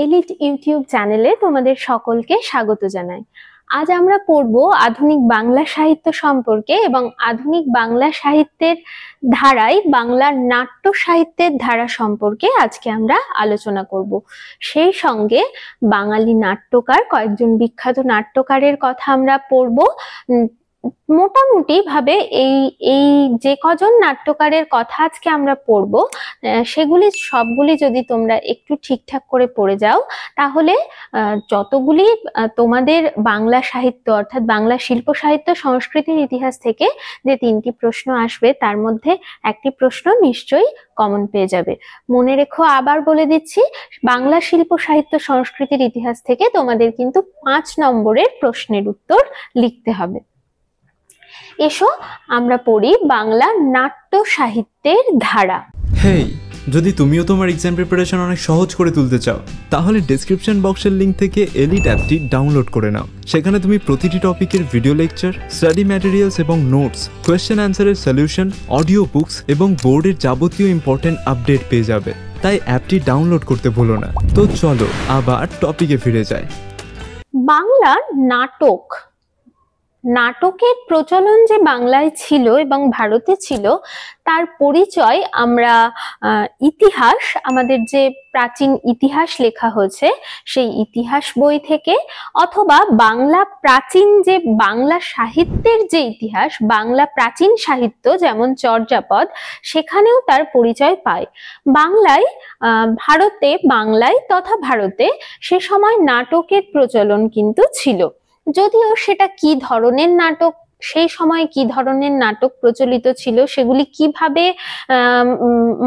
Elite YouTube চ্যানেলে তোমাদের সকলকে স্বাগত জানাই। আজ আমরা পড়ব আধুনিক বাংলা সাহিত্য সম্পর্কে এবং আধুনিক বাংলা সাহিত্যের ধারায় বাংলার নাট্য সাহিত্যের ধারা সম্পর্কে আজকে আমরা আলোচনা করব। সেই সঙ্গে বাঙালি নাট্যকার, কয়েকজন বিখ্যাত নাট্যকারের কথা আমরা পড়ব। মোটামুটি ভাবে এই যে কজন নাট্যকারের কথা আজকে আমরা পড়ব সেগুলি সবগুলি যদি তোমরা একটু ঠিকঠাক করে পড়ে যাও, তাহলে যতগুলি তোমাদের বাংলা সাহিত্য অর্থাৎ বাংলা শিল্প সাহিত্য সংস্কৃতির ইতিহাস থেকে যে তিনটি প্রশ্ন আসবে তার মধ্যে একটি প্রশ্ন নিশ্চয়ই কমন পেয়ে যাবে। মনে রেখো, আবার বলে দিচ্ছি, বাংলা শিল্প সাহিত্য সংস্কৃতির ইতিহাস থেকে তোমাদের কিন্তু 5 নম্বরের প্রশ্নের উত্তর লিখতে হবে। এসো আমরা পড়ি বাংলা নাট্য সাহিত্যের ধারা। হেই, যদি তুমিও তোমার এক্সাম প্রিপারেশন অনেক সহজ করে তুলতে চাও, তাহলে ডেসক্রিপশন বক্সের লিংক থেকে এলিট অ্যাপটি ডাউনলোড করে নাও। সেখানে তুমি প্রতিটি টপিকের ভিডিও লেকচার, স্টাডি ম্যাটেরিয়ালস এবং নোটস, কোয়েশ্চেন অ্যান্সারের সলিউশন, অডিও বুকস এবং বোর্ডের যাবতীয় ইম্পর্টেন্ট আপডেট পেয়ে যাবে। তাই অ্যাপটি ডাউনলোড করতে ভুলো না। তো চলো আবার টপিকে ফিরে যাই। বাংলার নাটকের প্রচলন যে বাংলায় ছিল এবং ভারতে ছিল তার পরিচয় আমরা ইতিহাস, আমাদের যে প্রাচীন ইতিহাস লেখা হয়েছে সেই ইতিহাস বই থেকে, অথবা বাংলা প্রাচীন যে বাংলা সাহিত্যের যে ইতিহাস, বাংলা প্রাচীন সাহিত্য যেমন চর্যাপদ, সেখানেও তার পরিচয় পায়। বাংলায় তথা ভারতে সে সময় নাটকের প্রচলন কিন্তু ছিল। যদিও সেটা কি ধরনের নাটক, সেই সময় কি ধরনের নাটক প্রচলিত ছিল, সেগুলি কিভাবে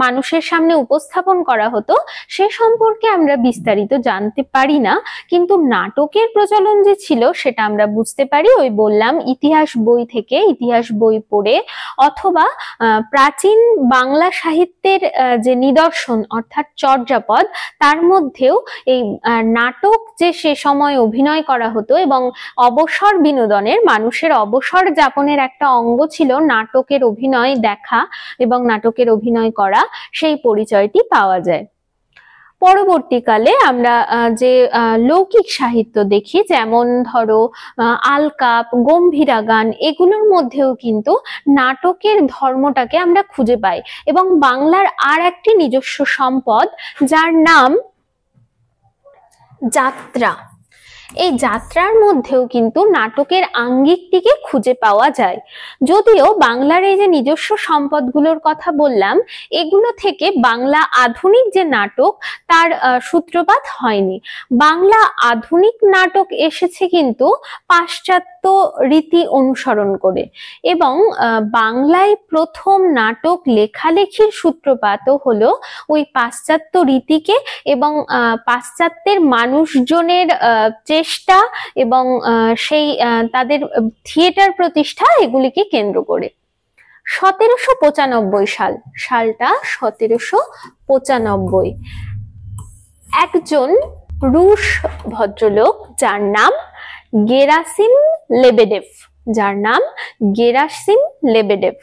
মানুষের সামনে উপস্থাপন করা হতো সে সম্পর্কে আমরা বিস্তারিত জানতে পারি না, কিন্তু নাটকের প্রচলন যে ছিল সেটা আমরা বুঝতে পারি ওই বললাম ইতিহাস বই থেকে, ইতিহাস বই পড়ে, অথবা প্রাচীন বাংলা সাহিত্যের যে নিদর্শন অর্থাৎ চর্যাপদ, তার মধ্যেও এই নাটক যে সে সময় অভিনয় করা হতো এবং অবসর বিনোদনের, মানুষের অবসর যাপনের একটা অঙ্গ ছিল নাটকের অভিনয় দেখা এবং নাটকের অভিনয় করা, সেই পরিচয়টি পাওয়া যায়। পরবর্তীকালে আমরা যে লৌকিক সাহিত্য দেখি, যেমন ধরো আলকাপ, গম্ভীরা গান, এগুলোর মধ্যেও কিন্তু নাটকের ধর্মটাকে আমরা খুঁজে পাই। এবং বাংলার আর একটি নিজস্ব সম্পদ যার নাম যাত্রা, এই যাত্রার মধ্যেও কিন্তু নাটকের আঙ্গিকটিকে খুঁজে পাওয়া যায়। যদিও বাংলার এই যে নিজস্ব সম্পদগুলোর কথা বললাম, এগুলো থেকে বাংলা আধুনিক যে নাটক তার সূত্রপাত হয়নি। বাংলা আধুনিক নাটক এসেছে কিন্তু পাশ্চাত্য রীতি অনুসরণ করে, এবং বাংলায় প্রথম নাটক লেখালেখির সূত্রপাতও হলো ওই পাশ্চাত্য রীতিকে এবং পাশ্চাত্যের মানুষজনের চেষ্টা এবং সেই তাদের থিয়েটার প্রতিষ্ঠা, এগুলিকে কেন্দ্র করে। 1795 সালটা 1795, একজন রুশ ভদ্রলোক যার নাম গেরাসিম লেবেডেভ,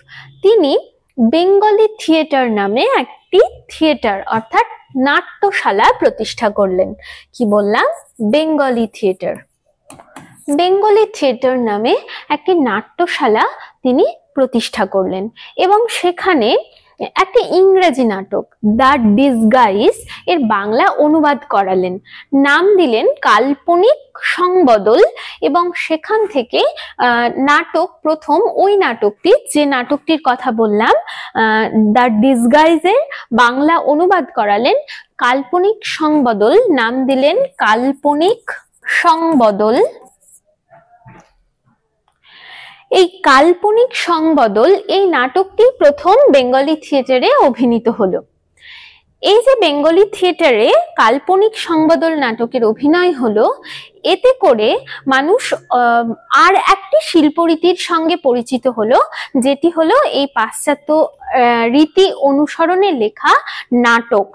তিনি বেঙ্গলি থিয়েটার নামে একটি থিয়েটার অর্থাৎ নাট্যশালা প্রতিষ্ঠা করলেন। কি বললাম? বেঙ্গলি থিয়েটার নামে একটি নাট্যশালা তিনি প্রতিষ্ঠা করলেন এবং সেখানে একটি ইংরেজি নাটক দ্য ডিসগাইজ এর বাংলা অনুবাদ করালেন, নাম দিলেন কাল্পনিক সংবদল, এবং সেখান থেকে নাটক প্রথম ওই নাটকটি, যে নাটকটির কথা বললাম দ্য ডিসগাইজের বাংলা অনুবাদ করালেন কাল্পনিক সংবদল, নাম দিলেন কাল্পনিক সংবদল। এই কাল্পনিক সংবদল, এই নাটকটি প্রথম বেঙ্গলি থিয়েটারে অভিনীত হলো। এই যে বেঙ্গলি থিয়েটারে কাল্পনিক সংবদল নাটকের অভিনয় হলো, এতে করে মানুষ আর একটি শিল্পরীতির সঙ্গে পরিচিত হলো, যেটি হলো এই পাশ্চাত্য রীতি অনুসরণে লেখা নাটক।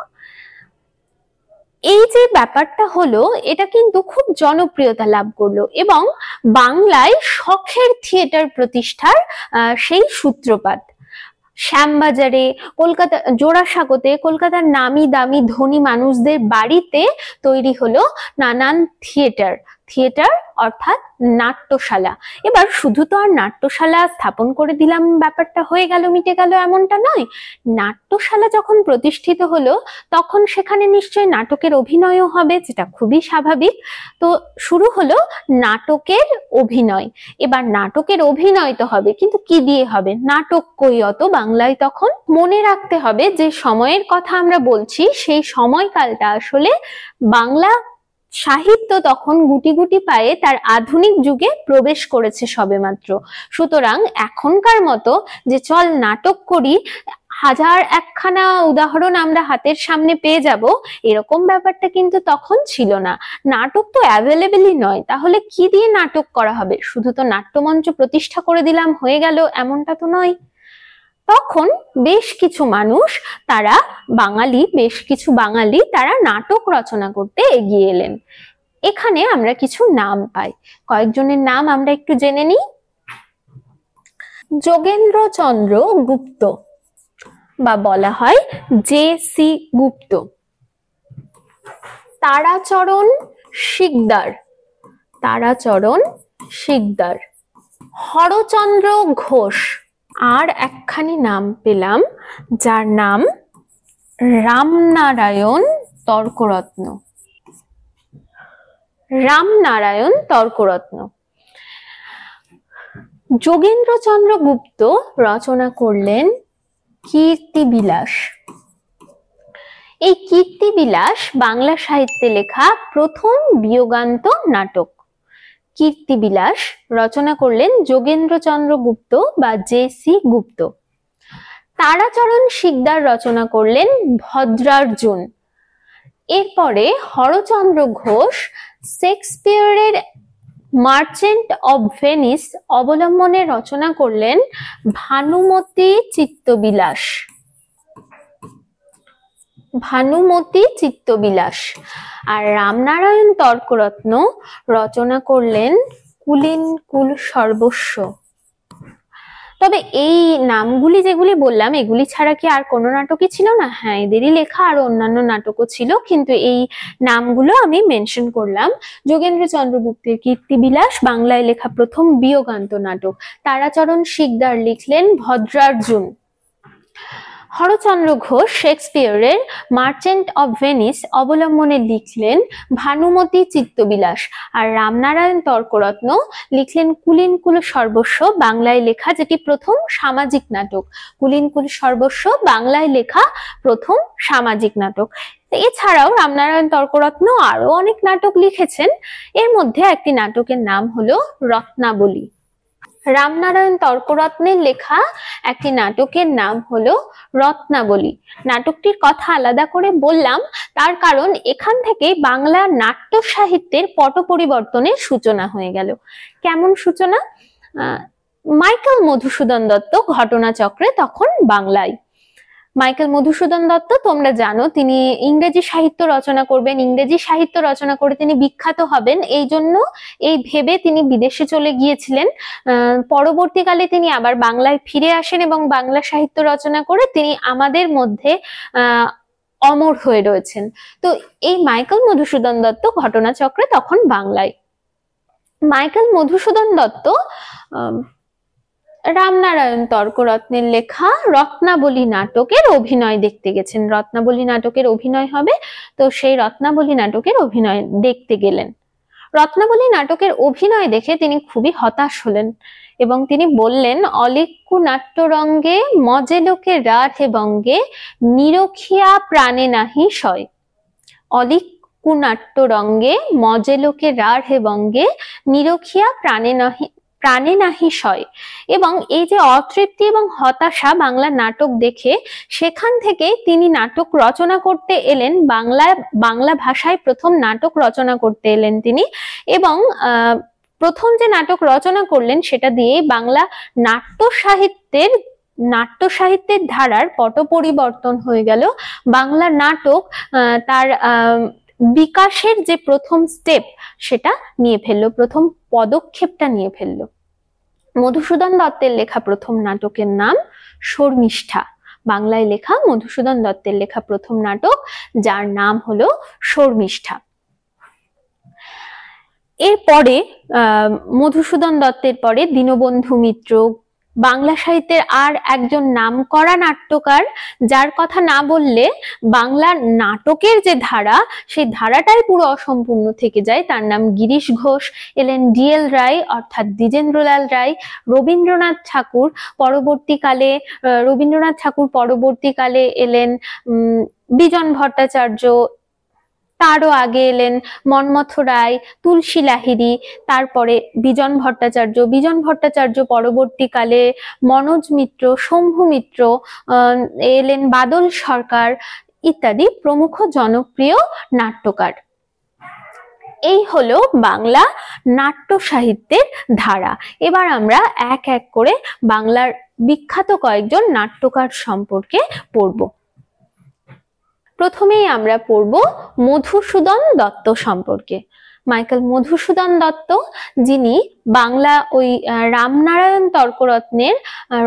এই যে ব্যাপারটা হলো, এটা কিন্তু খুব জনপ্রিয়তা লাভ করলো এবং বাংলায় শখের থিয়েটার প্রতিষ্ঠার সেই সূত্রপাত। শ্যামবাজারে, কলকাতা জোড়াসাঁকোতে কলকাতার নামি দামি ধনী মানুষদের বাড়িতে তৈরি হলো নানান থিয়েটার। থিয়েটার অর্থাৎ নাট্যশালা। এবার শুধু তো আর নাট্যশালা স্থাপন করে দিলাম ব্যাপারটা হয়ে গেল, মিটে গেল, এমনটা নয়। নাট্যশালা যখন প্রতিষ্ঠিত হলো তখন সেখানে নিশ্চয়ই নাটকের অভিনয়ও হবে, যেটা খুবই স্বাভাবিক। তো শুরু হলো নাটকের অভিনয়। এবার নাটকের অভিনয় তো হবে, কিন্তু কি দিয়ে হবে? নাটক কই অত বাংলায় তখন? মনে রাখতে হবে যে সময়ের কথা আমরা বলছি, সেই সময়কালটা আসলে বাংলা সাহিত্য তখন গুটি গুটি পায়ে তার আধুনিক যুগে প্রবেশ করেছে সবেমাত্র। সুতরাং এখনকার মতো যে চল নাটক করি, হাজার একখানা উদাহরণ আমরা হাতের সামনে পেয়ে যাব, এরকম ব্যাপারটা কিন্তু তখন ছিল না। নাটক তো অ্যাভেলেবেলই নয়, তাহলে কি দিয়ে নাটক করা হবে? শুধু তো নাট্যমঞ্চ প্রতিষ্ঠা করে দিলাম হয়ে গেল, এমনটা তো নয়। তখন বেশ কিছু মানুষ, তারা বেশ কিছু বাঙালি তারা নাটক রচনা করতে এগিয়ে এলেন। এখানে আমরা কিছু নাম পাই, কয়েকজনের নাম আমরা একটু জেনে নিই। যোগেন্দ্রচন্দ্র গুপ্ত, বা বলা হয় জে.সি. গুপ্ত। তারাচরণ শিকদার। হরচন্দ্র ঘোষ। আর একখানি নাম পেলাম, যার নাম রামনারায়ণ তর্করত্ন। যোগেন্দ্রচন্দ্র গুপ্ত রচনা করলেন কীর্তিবিলাস। এই কীর্তিবিলাস বাংলা সাহিত্যে লেখা প্রথম বিয়োগান্ত নাটক। কীর্তিবিলাস রচনা করলেন যোগেন্দ্রচন্দ্র গুপ্ত বা জে.সি. গুপ্ত। তারাচরণ শিকদার রচনা করলেন ভদ্রার্জুন। এরপরে হরচন্দ্র ঘোষ শেক্সপিয়রের মার্চেন্ট অব ভেনিস অবলম্বনে রচনা করলেন ভানুমতি চিত্তবিলাস। আর রামনারায়ণ তর্করত্ন রচনা করলেন কুলীনকুল সর্বস্ব। তবে এই নামগুলি যেগুলি বললাম, এগুলি ছাড়া কি আর কোনো নাটকই ছিল না? হ্যাঁ, এদেরই লেখা আরো অন্যান্য নাটকও ছিল, কিন্তু এই নামগুলো আমি মেনশন করলাম। যোগেন্দ্রচন্দ্র গুপ্তের কীর্তিবিলাস বাংলায় লেখা প্রথম বিয়োগান্ত নাটক। তারাচরণ শিকদার লিখলেন ভদ্রার্জুন। হরচন্দ্র ঘোষ শেক্সপিয়রের মার্চেন্ট অব ভেনিস অবলম্বনে লিখলেন ভানুমতি চিত্তবিলাস। আর রামনারায়ণ তর্করত্ন লিখলেন কুলীনকুল সর্বস্ব, বাংলায় লেখা যেটি প্রথম সামাজিক নাটক। কুলীনকুল সর্বস্ব বাংলায় লেখা প্রথম সামাজিক নাটক। এছাড়াও রামনারায়ণ তর্করত্ন আরো অনেক নাটক লিখেছেন। এর মধ্যে একটি নাটকের নাম হলো রত্নাবলী। রামনারায়ণ তর্করত্নের লেখা একটি নাটকের নাম হলো রত্নাবলী। নাটকটির কথা আলাদা করে বললাম, তার কারণ এখান থেকে বাংলা নাট্য সাহিত্যের পট পরিবর্তনের সূচনা হয়ে গেল। কেমন সূচনা? মাইকেল মধুসূদন দত্ত ঘটনাচক্রে তখন বাংলায়। মাইকেল মধুসূদন দত্ত তোমরা জানো, তিনি ইংরেজি সাহিত্য রচনা করবেন। ইংরেজি সাহিত্য রচনা করে তিনি বিখ্যাত হবেন, এই জন্য এই ভেবে তিনি বিদেশে চলে গিয়েছিলেন। পরবর্তীকালে তিনি আবার বাংলায় ফিরে আসেন এবং বাংলা সাহিত্য রচনা করে তিনি আমাদের মধ্যে অমর হয়ে রয়েছেন। তো এই মাইকেল মধুসূদন দত্ত ঘটনাচক্রে তখন বাংলায়। মাইকেল মধুসূদন দত্ত রামনারায়ণ তর্করত্নের লেখা রত্নাবলী নাটকের অভিনয় দেখতে গেছেন। রত্নাবলী নাটকের অভিনয় হবে, তো সেই রত্নাবলী নাটকের অভিনয় দেখতে গেলেন। রত্নাবলী নাটকের অভিনয় দেখে তিনি খুবই হতাশ হলেন এবং তিনি বললেন, অলিক্কু নাট্যরঙ্গে মজে লোকে রাধে বঙ্গে নিরখিয়া প্রাণে নাহি সয়। অলিক্কু নাট্যরঙ্গে মজে লোকে রাধে বঙ্গে নিরখিয়া প্রাণে নাহি সয়। এবং এই যে অতৃপ্তি এবং হতাশা বাংলা নাটক দেখে, সেখান থেকে তিনি নাটক রচনা করতে এলেন। বাংলা ভাষায় প্রথম নাটক রচনা করতে এলেন তিনি, এবং প্রথম যে নাটক রচনা করলেন সেটা দিয়ে বাংলা নাট্য সাহিত্যের ধারার পট পরিবর্তন হয়ে গেল। বাংলা নাটক তার বিকাশের যে প্রথম স্টেপ সেটা নিয়ে ফেললো, প্রথম পদক্ষেপটা নিয়ে ফেললো। মধুসূদন দত্তের লেখা প্রথম নাটকের নাম শর্মিষ্ঠা। বাংলায় লেখা মধুসূদন দত্তের লেখা প্রথম নাটক, যার নাম হলো শর্মিষ্ঠা। এরপরে মধুসূদন দত্তের পরে দীনবন্ধু মিত্র, বাংলা সাহিত্যের আর একজন নামকরা নাট্যকার, যার কথা না বললে বাংলা নাটকের যে ধারা, সেই ধারাটাই পুরো অসম্পূর্ণ থেকে যায়। তার নাম গিরিশ ঘোষ। এলেন DL রায় অর্থাৎ দ্বিজেন্দ্রলাল রায়। রবীন্দ্রনাথ ঠাকুর পরবর্তীকালে এলেন বিজন ভট্টাচার্য, তারও আগে এলেন মন্মথ রায়, তুলসী লাহিড়ী, তারপরে বিজন ভট্টাচার্য পরবর্তীকালে মনোজ মিত্র, শম্ভু মিত্র, এলেন বাদল সরকার ইত্যাদি প্রমুখ জনপ্রিয় নাট্যকার। এই হলো বাংলা নাট্য সাহিত্যের ধারা। এবার আমরা এক এক করে বাংলার বিখ্যাত কয়েকজন নাট্যকার সম্পর্কে পড়ব। প্রথমেই আমরা পড়ব মধুসূদন দত্ত সম্পর্কে। মাইকেল মধুসূদন দত্ত, যিনি বাংলা ওই রামনারায়ণ তর্করত্নের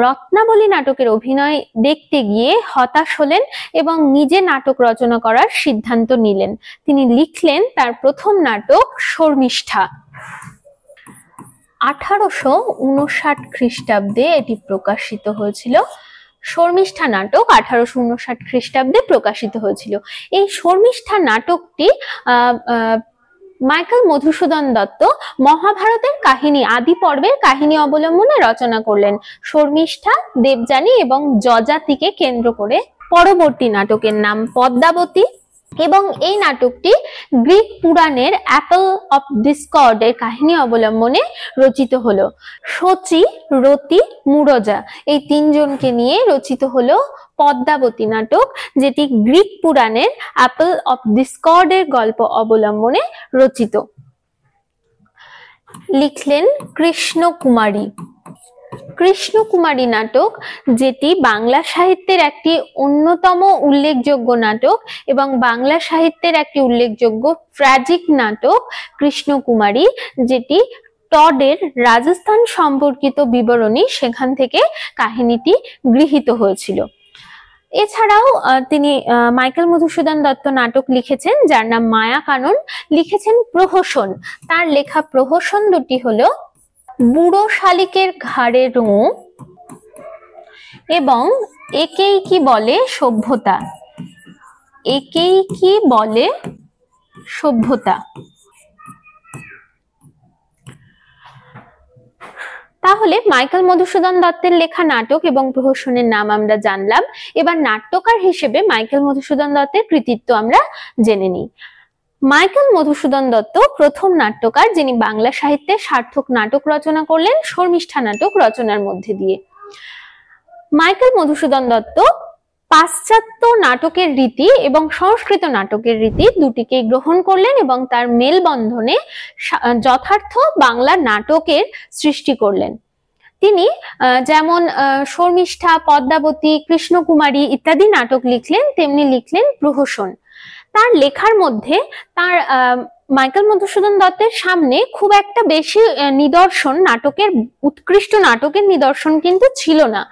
রত্নাবলী নাটকের অভিনয় দেখতে গিয়ে হতাশ হলেন এবং নিজে নাটক রচনা করার সিদ্ধান্ত নিলেন। তিনি লিখলেন তার প্রথম নাটক শর্মিষ্ঠা। 1859 খ্রিস্টাব্দে এটি প্রকাশিত হয়েছিল। শর্মিষ্ঠা নাটক 1859 খ্রিস্টাব্দে প্রকাশিত হয়েছিল। এই শর্মিষ্ঠা নাটকটি মাইকেল মধুসূদন দত্ত মহাভারতের কাহিনী, আদি পর্বের কাহিনী অবলম্বনে রচনা করলেন। শর্মিষ্ঠা, দেবযানী এবং যযাতিকে কেন্দ্র করে। পরবর্তী নাটকের নাম পদ্মাবতী এবং এই নাটকটি গ্রিক পুরাণের অ্যাপল অফ ডিসকর্ড এর কাহিনী অবলম্বনে রচিত হলো। শচী, রতি, মুরজা এই তিনজনকে নিয়ে রচিত হলো পদ্মাবতী নাটক, যেটি গ্রিক পুরাণের অ্যাপল অফ ডিসকর্ড এর গল্প অবলম্বনে রচিত। লিখলেন কৃষ্ণকুমারী নাটক, যেটি বাংলা সাহিত্যের একটি অন্যতম উল্লেখযোগ্য নাটক এবং বাংলা সাহিত্যের একটি উল্লেখযোগ্য ট্র্যাজিক নাটক কৃষ্ণকুমারী, যেটি টডের রাজস্থান সম্পর্কিত বিবরণী, সেখান থেকে কাহিনীটি গৃহীত হয়েছিল। এছাড়াও তিনি মাইকেল মধুসূদন দত্ত নাটক লিখেছেন, যার নাম মায়া কানন। লিখেছেন প্রহসন। তার লেখা প্রহসন দুটি হলো বুড়ো শালিকের ঘাড়ে রোঁ এবং একেই কি বলে সভ্যতা। তাহলে মাইকেল মধুসূদন দত্তের লেখা নাটক এবং প্রহসনের নাম আমরা জানলাম। এবার নাট্যকার হিসেবে মাইকেল মধুসূদন দত্তের কৃতিত্ব আমরা জেনে নিই। মাইকেল মধুসূদন দত্ত প্রথম নাট্যকার, যিনি বাংলা সাহিত্যে সার্থক নাটক রচনা করলেন শর্মিষ্ঠা নাটক রচনার মধ্যে দিয়ে। মাইকেল মধুসূদন দত্ত পাশ্চাত্য নাটকের রীতি এবং সংস্কৃত নাটকের রীতি দুটিকেই গ্রহণ করলেন এবং তার মেলবন্ধনে যথার্থ বাংলা নাটকের সৃষ্টি করলেন। তিনি যেমন শর্মিষ্ঠা, পদ্মাবতী, কৃষ্ণকুমারী ইত্যাদি নাটক লিখলেন, তেমনি লিখলেন প্রহসন। তার লেখার মধ্যে তার মাইকেল মধুসূদন দত্তের সামনে খুব একটা বেশি নিদর্শন, নাটকের উৎকৃষ্ট নাটকের নিদর্শন কিন্তু ছিল না,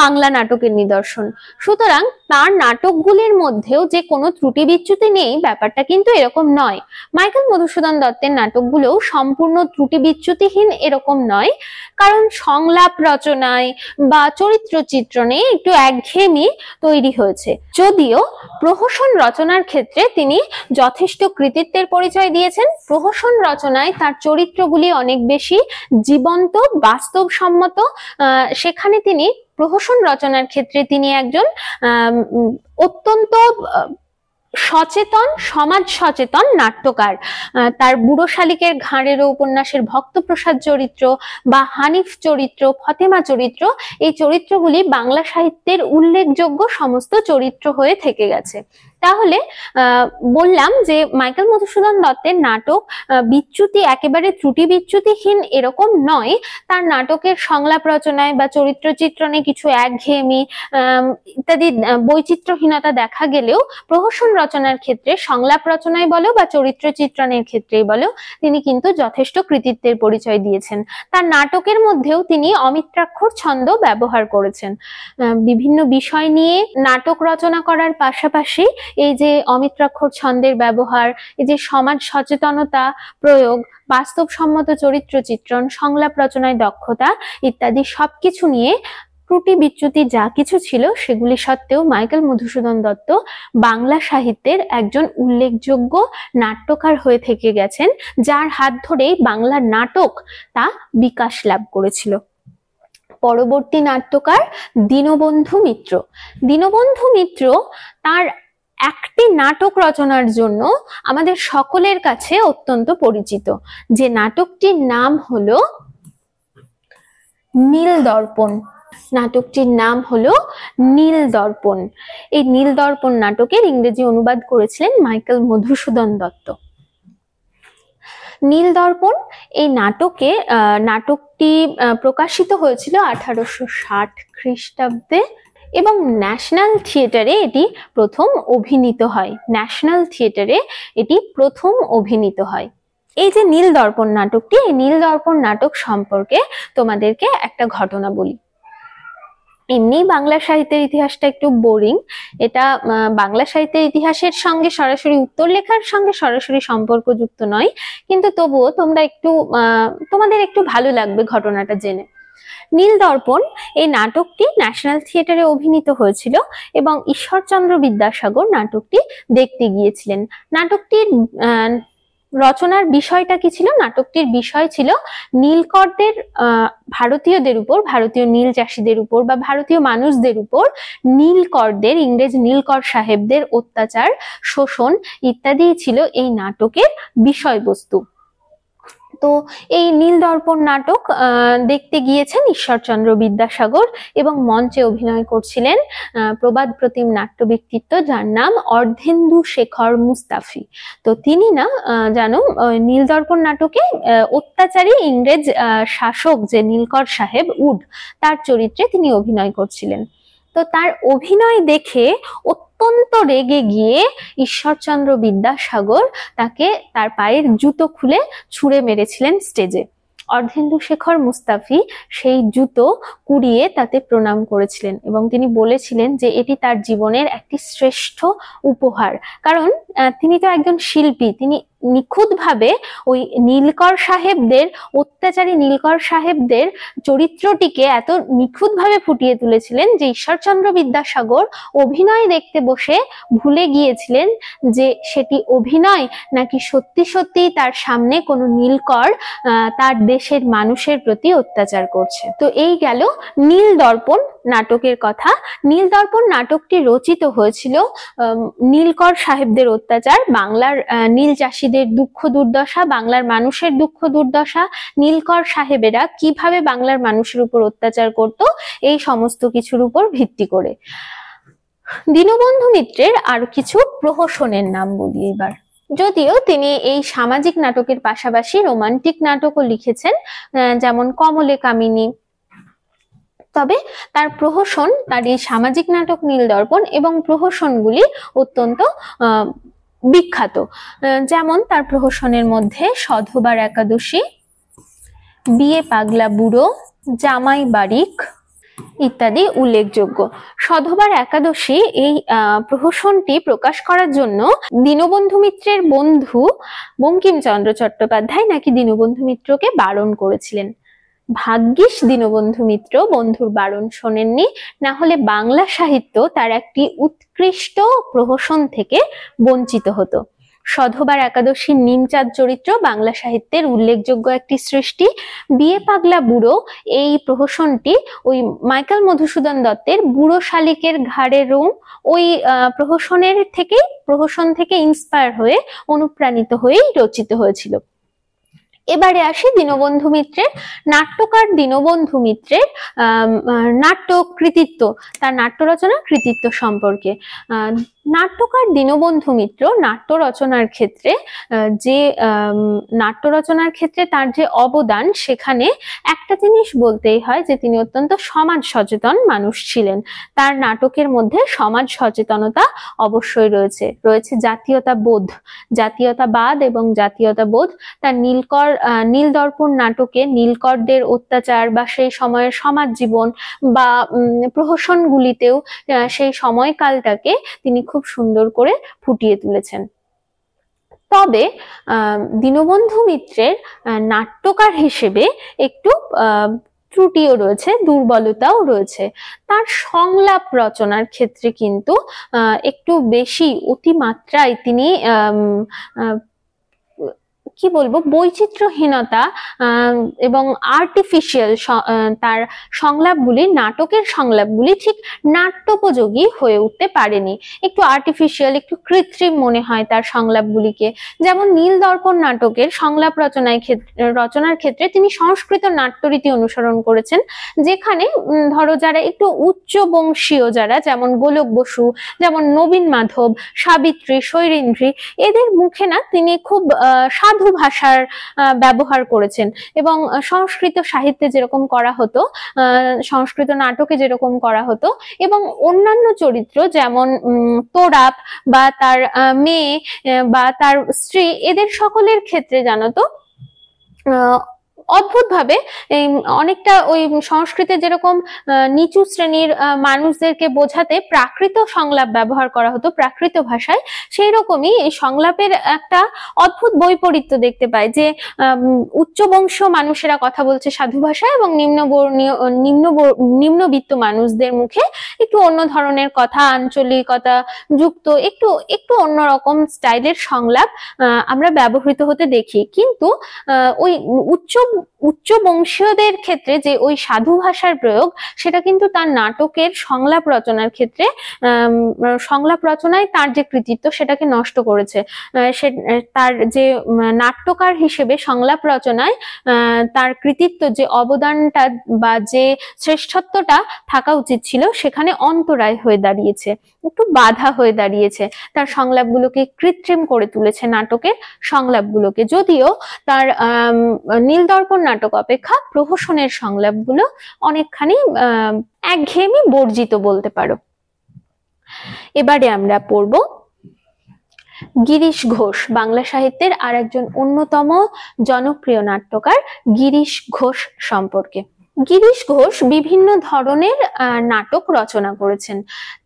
বাংলা নাটকের নিদর্শন। সুতরাং তার নাটকগুলির মধ্যেও যে কোনো ত্রুটি বিচ্যুতি নেই, ব্যাপারটা কিন্তু এরকম নয়। মাইকেল মধুসূদন দত্তের নাটকগুলোও সম্পূর্ণ ত্রুটি বিচ্যুতিহীন এরকম নয়, কারণ সংলাপ রচনায় বা চরিত্র চিত্রণে একটু একঘেয়েমি তৈরি হয়েছে। যদিও প্রহসন রচনার ক্ষেত্রে তিনি যথেষ্ট কৃতিত্বের পরিচয় দিয়েছেন। প্রহসন রচনায় তার চরিত্রগুলি অনেক বেশি জীবন্ত, বাস্তবসম্মত। সেখানে তিনি প্রহসন রচনার ক্ষেত্রে তিনি একজন অত্যন্ত সচেতন, সমাজ সচেতন নাট্যকার। তার বুড়ো শালিকের ঘাড়ের উপন্যাসের ভক্তপ্রসাদ চরিত্র বা হানিফ চরিত্র, ফতেমা চরিত্র, এই চরিত্রগুলি বাংলা সাহিত্যের উল্লেখযোগ্য সমস্ত চরিত্র হয়ে থেকে গেছে। তাহলে বললাম যে মাইকেল মধুসূদন দত্তের নাটক বিচ্যুতি, একেবারে ত্রুটি বিচ্যুতিহীন এরকম নয়। তার নাটকের সংলাপ রচনায় বা চরিত্র চিত্রণে কিছু একঘেয়েমি ইত্যাদি বৈচিত্র্যহীনতা দেখা গেলেও প্রহসন রচনার ক্ষেত্রে, সংলাপ রচনায় বলো বা চরিত্র চিত্রণের ক্ষেত্রেই বলো, তিনি কিন্তু যথেষ্ট কৃতিত্বের পরিচয় দিয়েছেন। তার নাটকের মধ্যেও তিনি অমিত্রাক্ষর ছন্দ ব্যবহার করেছেন। বিভিন্ন বিষয় নিয়ে নাটক রচনা করার পাশাপাশি এই যে অমিত্রাক্ষর ছন্দের ব্যবহার, এই যে সমাজ সচেতনতা প্রয়োগ, বাস্তবসম্মত চরিত্র চিত্রণ, সংলাপ রচনায় দক্ষতা ইত্যাদি সবকিছু নিয়ে ত্রুটি বিচ্যুতি যা কিছু ছিল সেগুলি সত্ত্বেও মাইকেল মধুসূদন দত্ত বাংলা সাহিত্যের একজন উল্লেখযোগ্য নাট্যকার হয়ে থেকে গেছেন, যার হাত ধরেই বাংলার নাটক তা বিকাশ লাভ করেছিল। পরবর্তী নাট্যকার দীনবন্ধু মিত্র। দীনবন্ধু মিত্র তার একটি নাটক রচনার জন্য আমাদের সকলের কাছে অত্যন্ত পরিচিত, যে নাটকটির নাম হলো নীল দর্পণ। নাটকটির নাম হলো নীল দর্পণ। এই নীল দর্পণ নাটকের ইংরেজি অনুবাদ করেছিলেন মাইকেল মধুসূদন দত্ত। নীল দর্পণ এই নাটকটি প্রকাশিত হয়েছিল 1860 খ্রিস্টাব্দে এবং ন্যাশনাল থিয়েটারে এটি প্রথম অভিনীত হয়। ন্যাশনাল থিয়েটারে এটি প্রথম অভিনীত হয়। এই যে নীল দর্পণ নাটকটি, এই নীল দর্পণ নাটক সম্পর্কে তোমাদেরকে একটা ঘটনা বলি। এমনি বাংলা সাহিত্যের ইতিহাসটা একটু বোরিং, এটা বাংলা সাহিত্যের ইতিহাসের সঙ্গে সরাসরি উত্তর লেখার সঙ্গে সরাসরি সম্পর্কযুক্ত নয়, কিন্তু তবুও তোমাদের একটু ভালো লাগবে ঘটনাটা জেনে। নীল দর্পণ এই নাটকটি ন্যাশনাল থিয়েটারে অভিনীত হয়েছিল এবং ঈশ্বরচন্দ্র বিদ্যাসাগর নাটকটি দেখতে গিয়েছিলেন। নাটকটির রচনার বিষয়টা কি ছিল? নাটকটির বিষয় ছিল নীলকরদের, ভারতীয়দের উপর, ভারতীয় নীল চাষীদের উপর বা ভারতীয় মানুষদের উপর নীলকরদের, ইংরেজ নীলকর সাহেবদের অত্যাচার, শোষণ ইত্যাদি ছিল এই নাটকের বিষয়বস্তু। তো এই নীল দর্পণ নাটক দেখতে গিয়েছেন ঈশ্বরচন্দ্র বিদ্যাসাগর এবং মঞ্চে অভিনয় করছিলেন প্রবাদ প্রতিম নাট্য ব্যক্তিত্ব যার নাম অর্ধেন্দু শেখর মুস্তাফি। তো তিনি জানো নীল দর্পণ নাটকে অত্যাচারী ইংরেজ শাসক যে নীলকর সাহেব উড, তার চরিত্রে তিনি অভিনয় করছিলেন। তো তার অভিনয় দেখে অত্যন্ত রেগে গিয়ে ঈশ্বরচন্দ্র বিদ্যাসাগর তাকে তার পায়ের জুতো খুলে ছুঁড়ে মেরেছিলেন স্টেজে। অর্ধেন্দু শেখর মুস্তাফি সেই জুতো কুড়িয়ে তাতে প্রণাম করেছিলেন এবং তিনি বলেছিলেন যে এটি তার জীবনের একটি শ্রেষ্ঠ উপহার, কারণ তিনি তো একজন শিল্পী, তিনি নিখুঁতভাবে ওই নীলকর সাহেবদের, অত্যাচারী নীলকর সাহেবদের চরিত্রটিকে এত নিখুঁতভাবে ফুটিয়ে তুলেছিলেন যে ঈশ্বরচন্দ্র বিদ্যাসাগর অভিনয় দেখতে বসে ভুলে গিয়েছিলেন যে সেটি অভিনয় নাকি সত্যি সত্যি তার সামনে কোনো নীলকর তার দেশের মানুষের প্রতি অত্যাচার করছে। তো এই গেল নীল দর্পণ নাটকের কথা। নীল দর্পণ নাটকটি রচিত হয়েছিল নীলকর সাহেবদের অত্যাচার, বাংলার নীল চাষীদের দুঃখ দুর্দশা, বাংলার মানুষের দুঃখ দুর্দশা, নীলকর সাহেবেরা কিভাবে বাংলার মানুষের উপর অত্যাচার করত, এই সমস্ত কিছুর উপর ভিত্তি করে। দীনবন্ধু মিত্রের আর কিছু প্রহসনের নাম বলি এবার। যদিও তিনি এই সামাজিক নাটকের পাশাপাশি রোমান্টিক নাটকও লিখেছেন, যেমন কমলে কামিনী, তবে তার প্রহসন, তার এই সামাজিক নাটক নীল দর্পণ এবং প্রহসনগুলি অত্যন্ত বিখ্যাত। যেমন তার প্রহসনের মধ্যে সধবার একাদশী, বিয়ে পাগলা বুড়ো, জামাই বারিক ইত্যাদি উল্লেখযোগ্য। সধবার একাদশী এই প্রহসনটি প্রকাশ করার জন্য দীনবন্ধু মিত্রের বন্ধু বঙ্কিমচন্দ্র চট্টোপাধ্যায় নাকি দীনবন্ধু মিত্রকে বারণ করেছিলেন। ভাগ্যিস দীনবন্ধু মিত্র বন্ধুর বারণ শোনেননি, না হলে বাংলা সাহিত্য তার একটি উৎকৃষ্ট প্রহসন থেকে বঞ্চিত হতো। সধবার একাদশীর নিমচাঁদ চরিত্র বাংলা সাহিত্যের উল্লেখযোগ্য একটি সৃষ্টি। বিয়ে পাগলা বুড়ো এই প্রহসনটি ওই মাইকেল মধুসূদন দত্তের বুড়ো শালিকের ঘাড়ে রুম ওই প্রহসন থেকে ইন্সপায়ার হয়ে, অনুপ্রাণিত হয়েই রচিত হয়েছিল। এবারে আসি দীনবন্ধু মিত্রের, নাট্যকার দীনবন্ধু মিত্রের নাট্য কৃতিত্ব, তার নাট্য রচনা কৃতিত্ব সম্পর্কে। নাট্যকার দীনবন্ধু মিত্র নাট্য রচনার ক্ষেত্রে তার যে অবদান, সেখানে একটা জিনিস বলতেই হয় যে তিনি অত্যন্ত সমাজ সচেতন মানুষ ছিলেন। তার নাটকের মধ্যে সমাজ সচেতনতা অবশ্যই রয়েছে জাতীয়তাবাদ এবং জাতীয়তাবোধ। তার নীলদর্পণ নাটকে নীলকরদের অত্যাচার বা সেই সময়ের সমাজ জীবন বা প্রহসনগুলিতেও সেই সময়কালটাকে তিনি খুব সুন্দর করে ফুটিয়ে তুলেছেন। তবে দীনবন্ধু মিত্রের নাট্যকার হিসেবে একটু ত্রুটিও রয়েছে, দুর্বলতাও রয়েছে। তার সংলাপ রচনার ক্ষেত্রে কিন্তু একটু বেশি অতিমাত্রায় তিনি কি বলবো, বৈচিত্র্যহীনতা এবং আর্টিফিশিয়াল তার সংলাপগুলি, নাটকের সংলাপগুলি ঠিক নাট্যোপযোগী হয়ে উঠতে পারেনি। একটু আর্টিফিশিয়াল, একটু কৃত্রিম মনে হয় তার সংলাপগুলিকে। যেমন নীলদর্পণ নাটকের সংলাপ রচনার ক্ষেত্রে তিনি সংস্কৃত নাট্যরীতি অনুসরণ করেছেন, যেখানে ধরো যারা একটু উচ্চ বংশীয়, যেমন গোলক বসু, যেমন নবীন মাধব, সাবিত্রী, শৈরেন্দ্রী, এদের মুখে না তিনি খুব সাধু ভাষার ব্যবহার করেছেন। এবং সংস্কৃত সাহিত্যে যেরকম করা হতো, সংস্কৃত নাটকে যেরকম করা হতো, এবং অন্যান্য চরিত্র যেমন তোরাপ বা তার মেয়ে বা তার স্ত্রী, এদের সকলের ক্ষেত্রে জানতো অদ্ভুতভাবে অনেকটা ওই সংস্কৃতে যেরকম নিচু শ্রেণীর মানুষদেরকে বোঝাতে প্রাকৃত সংলাপ ব্যবহার করা হতো, প্রাকৃত ভাষায়, সেই রকমই এই সংলাপের একটা অদ্ভুত বৈপরীত্য দেখতে পাই, যে উচ্চ বংশীয় মানুষেরা কথা বলছে সাধু ভাষায় এবং নিম্নবিত্ত মানুষদের মুখে একটু অন্য ধরনের কথা, আঞ্চলিকতা যুক্ত একটু অন্যরকম স্টাইলের সংলাপ আমরা ব্যবহৃত হতে দেখি। কিন্তু ওই উচ্চ বংশীয়দের ক্ষেত্রে যে ওই সাধু ভাষার প্রয়োগ, সেটা কিন্তু তার নাটকের সংলাপ রচনার ক্ষেত্রে, সংলাপ রচনায় তার যে কৃতিত্ব সেটাকে নষ্ট করেছে। তার যে নাট্যকার হিসেবে সংলাপ রচনায় তার কৃতিত্ব, যে অবদানটা বা যে শ্রেষ্ঠত্বটা থাকা উচিত ছিল, সেখানে অন্তরায় হয়ে দাঁড়িয়েছে, একটু বাধা হয়ে দাঁড়িয়েছে। তার সংলাপগুলোকে কৃত্রিম করে তুলেছে, নাটকের সংলাপগুলোকে। যদিও তার নীলদর্পণ নাটক অপেক্ষা প্রহসনের সংলাপগুলো অনেকখানি একঘেয়েমি বর্জিত বলতে পারো। এবারে আমরা পড়ব গিরিশ ঘোষ, বাংলা সাহিত্যের আর একজন অন্যতম জনপ্রিয় নাট্যকার গিরিশ ঘোষ সম্পর্কে। গিরিশ ঘোষ বিভিন্ন ধরনের নাটক রচনা করেছেন।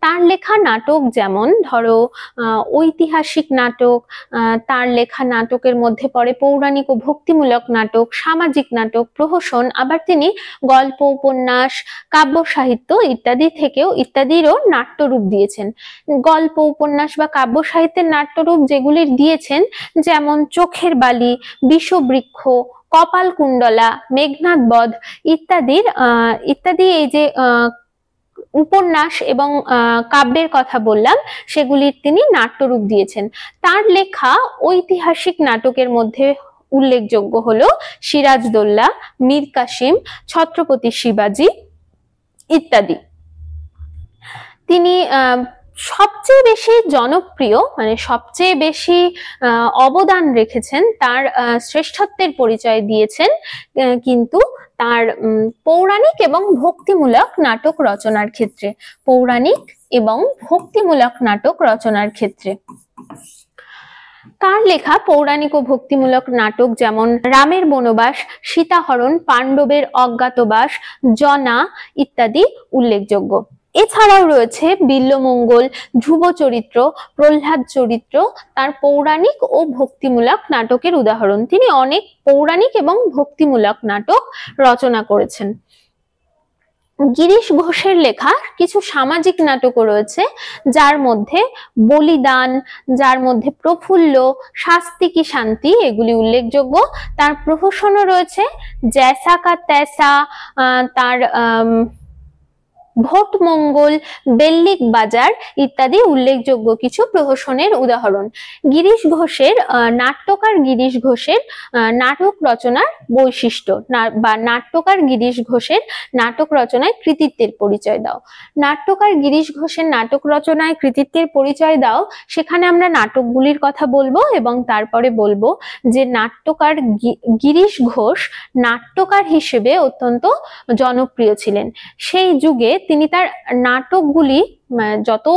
তার লেখা নাটক যেমন ধরো ঐতিহাসিক নাটক, তার লেখা নাটকের মধ্যে পড়ে পৌরাণিক ও ভক্তিমূলক নাটক, সামাজিক নাটক, প্রহসন, আবার তিনি গল্প, উপন্যাস, কাব্য সাহিত্য ইত্যাদিরও নাট্যরূপ দিয়েছেন। গল্প, উপন্যাস বা কাব্য সাহিত্যের নাট্যরূপ যেগুলির দিয়েছেন, যেমন চোখের বালি, বিষবৃক্ষ, কপাল কুণ্ডলা, মেঘনাদ বধ ইত্যাদি এই যে উপন্যাস এবং কাব্যের কথা বললাম, সেগুলির তিনি নাট্যরূপ দিয়েছেন। তার লেখা ঐতিহাসিক নাটকের মধ্যে উল্লেখযোগ্য হলো সিরাজদৌল্লা, মীর কাসিম, ছত্রপতি শিবাজি ইত্যাদি। তিনি সবচেয়ে বেশি জনপ্রিয়, মানে সবচেয়ে বেশি অবদান রেখেছেন, তার শ্রেষ্ঠত্বের পরিচয় দিয়েছেন কিন্তু তার পৌরাণিক এবং ভক্তিমূলক নাটক রচনার ক্ষেত্রে, পৌরাণিক এবং ভক্তিমূলক নাটক রচনার ক্ষেত্রে। তার লেখা পৌরাণিক ও ভক্তিমূলক নাটক যেমন রামের বনবাস, সীতাহরণ, পাণ্ডবের অজ্ঞাতবাস, জনা ইত্যাদি উল্লেখযোগ্য। এছাড়াও রয়েছে বিল্বমঙ্গল, ধ্রুব চরিত্র, প্রহ্লাদ চরিত্র তার পৌরাণিক ও ভক্তিমূলক নাটকের উদাহরণ। তিনি অনেক পৌরাণিক এবং ভক্তিমূলক নাটক রচনা করেছেন। গিরিশ ঘোষের লেখা কিছু সামাজিক নাটকও রয়েছে, যার মধ্যে বলিদান, যার মধ্যে প্রফুল্ল, শাস্তি কি শান্তি, এগুলি উল্লেখযোগ্য। তার প্রহসনও রয়েছে, জ্যাসা কা ত্যাসা, তার ভোটমঙ্গল, বেল্লিক বাজার ইত্যাদি উল্লেখযোগ্য কিছু প্রহসনের উদাহরণ। গিরিশ ঘোষের নাট্যকার গিরিশ ঘোষের নাটক রচনার বৈশিষ্ট্য বা নাট্যকার গিরিশ ঘোষের নাটক রচনায় কৃতিত্বের পরিচয় দাও। নাট্যকার গিরিশ ঘোষের নাটক রচনায় কৃতিত্বের পরিচয় দাও, সেখানে আমরা নাটকগুলির কথা বলবো এবং তারপরে বলবো যে নাট্যকার গিরিশ ঘোষ নাট্যকার হিসেবে অত্যন্ত জনপ্রিয় ছিলেন। সেই যুগে তিনি তার নাটকগুলি যত